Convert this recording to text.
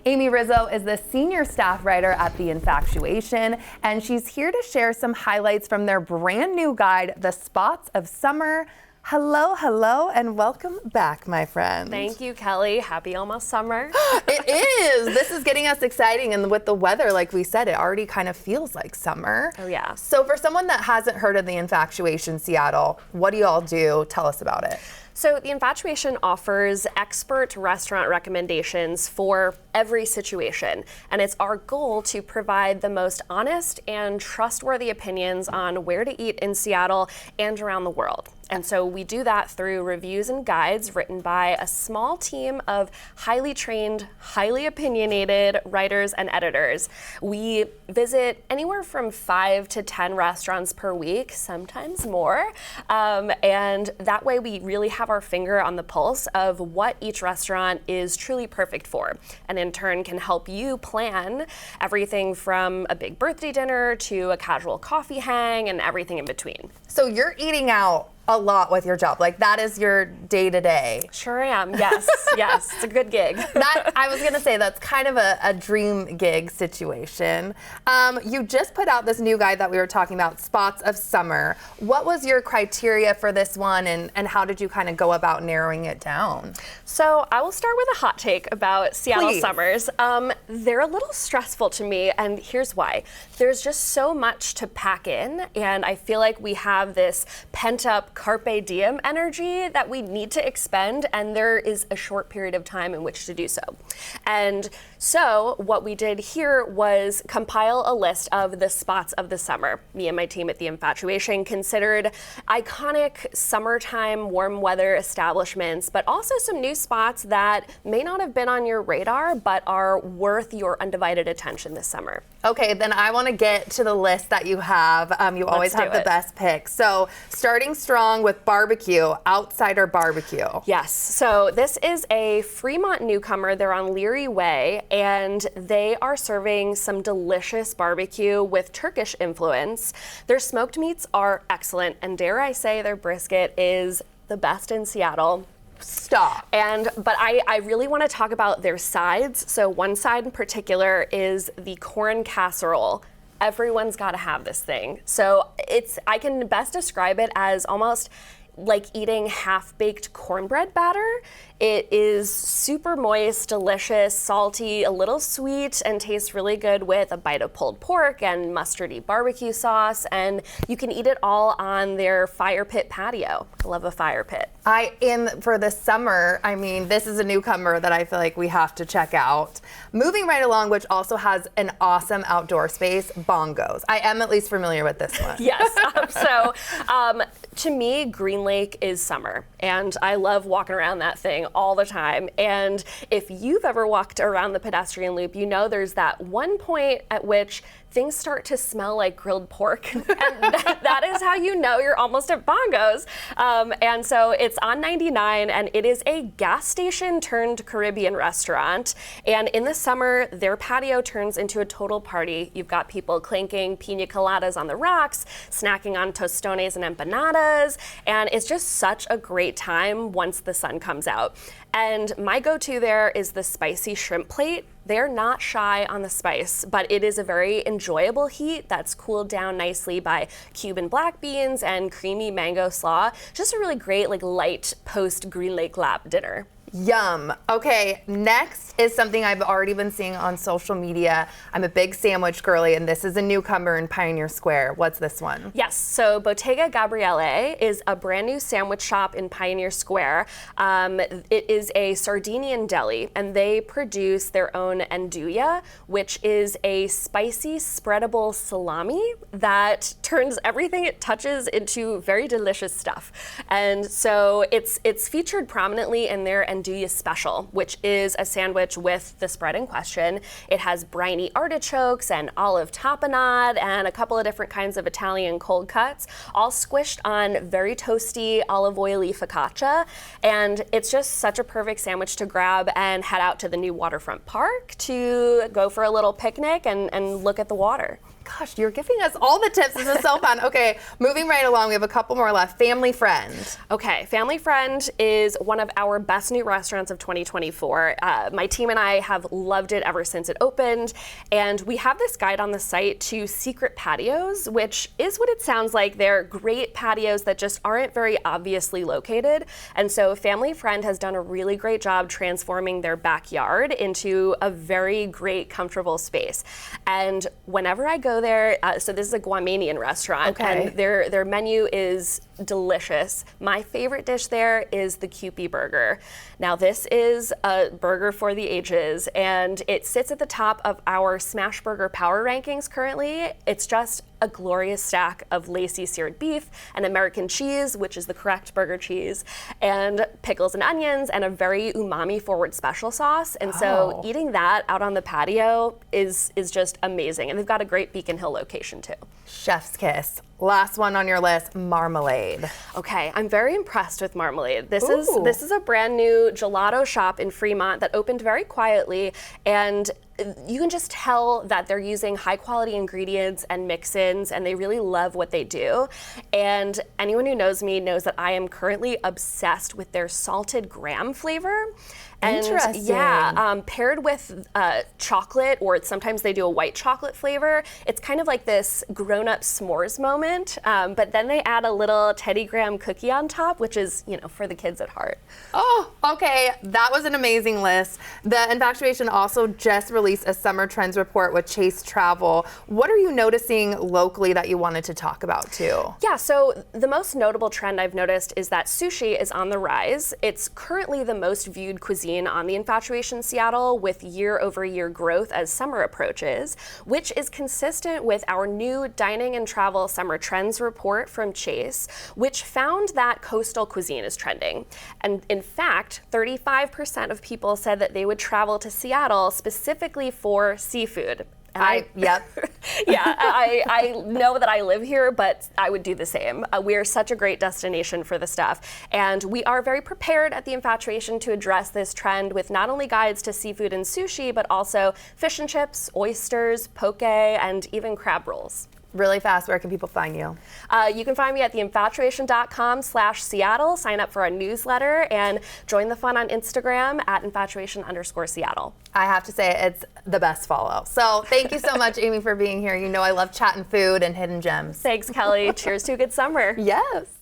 Aimee Rizzo is the senior staff writer at the Infatuation, and she's here to share some highlights from their brand new guide, The Spots of Summer. Hello, hello, and welcome back, my friend. Thank you, Kelly. Happy almost summer. It is. This is getting us exciting, and with the weather, like we said, it already kind of feels like summer. Oh, yeah. So for someone that hasn't heard of the Infatuation Seattle, what do you all do? Tell us about it. So the Infatuation offers expert restaurant recommendations for every situation, and it's our goal to provide the most honest and trustworthy opinions on where to eat in Seattle and around the world. And so we do that through reviews and guides written by a small team of highly trained, highly opinionated writers and editors. We visit anywhere from 5 to 10 restaurants per week, sometimes more. And that way we really have our finger on the pulse of what each restaurant is truly perfect for. And in turn can help you plan everything from a big birthday dinner to a casual coffee hang and everything in between. So you're eating out a lot with your job. Like, that is your day-to-day. Sure am, yes, yes, it's a good gig. That, I was gonna say, that's kind of a dream gig situation. You just put out this new guide that we were talking about, Spots of Summer. What was your criteria for this one, and how did you kind of go about narrowing it down? So I will start with a hot take about Seattle Please. summers. They're a little stressful to me, and here's why. There's just so much to pack in, and I feel like we have this pent-up carpe diem energy that we need to expend, and there is a short period of time in which to do so. And so what we did here was compile a list of the spots of the summer. Me and my team at the Infatuation considered iconic summertime warm weather establishments, but also some new spots that may not have been on your radar but are worth your undivided attention this summer. Okay, then I want to get to the list that you have. You always have the best picks. So starting strong with barbecue, Outsider Barbecue. Yes, so this is a Fremont newcomer. They're on Leary Way, and they are serving some delicious barbecue with Turkish influence. Their smoked meats are excellent, and dare I say their brisket is the best in Seattle. Stop. But I really want to talk about their sides. So one side in particular is the corn casserole. Everyone's got to have this thing. So I can best describe it as almost like eating half-baked cornbread batter. It is super moist, delicious, salty, a little sweet, and tastes really good with a bite of pulled pork and mustardy barbecue sauce. And you can eat it all on their fire pit patio. I love a fire pit. For the summer, I mean, this is a newcomer that I feel like we have to check out. Moving right along, which also has an awesome outdoor space, Bongos. I am at least familiar with this one. Yes. To me, Green Lake is summer, and I love walking around that thing all the time. And if you've ever walked around the pedestrian loop, you know there's that one point at which things start to smell like grilled pork. And that is how you know you're almost at Bongos. And so it's on 99, and it is a gas station turned Caribbean restaurant. And in the summer, their patio turns into a total party. You've got people clinking pina coladas on the rocks, snacking on tostones and empanadas, and it's just such a great time once the sun comes out. And my go-to there is the spicy shrimp plate. They're not shy on the spice, but it is a very enjoyable heat that's cooled down nicely by Cuban black beans and creamy mango slaw. Just a really great, light post-Green Lake Lab dinner. Yum. Okay, next is something I've already been seeing on social media. I'm a big sandwich girly, and this is a newcomer in Pioneer Square. What's this one? Yes, so Bottega Gabriele is a brand new sandwich shop in Pioneer Square. It is a Sardinian deli, and they produce their own andouille, which is a spicy spreadable salami that turns everything it touches into very delicious stuff. And so it's featured prominently in their andouille special, which is a sandwich with the spread in question. It has briny artichokes and olive tapenade and a couple of different kinds of Italian cold cuts, all squished on very toasty olive oily focaccia. And it's just such a perfect sandwich to grab and head out to the new waterfront park to go for a little picnic and look at the water. Gosh, you're giving us all the tips. This is so fun. Okay, moving right along, we have a couple more left. Family Friend. Okay, Family Friend is one of our best new restaurants of 2024. My team and I have loved it ever since it opened. And we have this guide on the site to secret patios, which is what it sounds like. They're great patios that just aren't very obviously located. And so Family Friend has done a really great job transforming their backyard into a very great, comfortable space. And whenever I go there, so this is a Guamanian restaurant, and their menu is delicious. My favorite dish there is the Kewpie burger. Now this is a burger for the ages, and it sits at the top of our Smash Burger Power Rankings currently. It's just a glorious stack of lacy seared beef and American cheese, which is the correct burger cheese, and pickles and onions, and a very umami forward special sauce. And so eating that out on the patio is just amazing. And they've got a great Beacon Hill location too. Chef's kiss. Last one on your list, marmalade. Okay, I'm very impressed with marmalade. This is a brand new gelato shop in Fremont that opened very quietly, and you can just tell that they're using high quality ingredients and mix-ins, and they really love what they do. And anyone who knows me knows that I am currently obsessed with their salted graham flavor. And interesting. Yeah, paired with chocolate, or sometimes they do a white chocolate flavor. It's kind of like this grown-up s'mores moment, but then they add a little Teddy Graham cookie on top, which is, for the kids at heart. Oh, okay. That was an amazing list. The Infatuation also just released a summer trends report with Chase Travel. What are you noticing locally that you wanted to talk about too? Yeah, so the most notable trend I've noticed is that sushi is on the rise. It's currently the most viewed cuisine on the Infatuation Seattle, with year-over-year growth as summer approaches, which is consistent with our new Dining and Travel Summer Trends report from Chase, which found that coastal cuisine is trending. And in fact, 35% of people said that they would travel to Seattle specifically for seafood. Yep. Yeah, I know that I live here, but I would do the same. We are such a great destination for the stuff. And we are very prepared at the Infatuation to address this trend with not only guides to seafood and sushi, but also fish and chips, oysters, poke, and even crab rolls. Really fast, where can people find you? You can find me at theinfatuation.com/Seattle. Sign up for our newsletter and join the fun on Instagram at infatuation_Seattle. I have to say, it's the best follow. So thank you so much, Aimee, for being here. I love chatting food and hidden gems. Thanks, Kelly. Cheers to a good summer. Yes.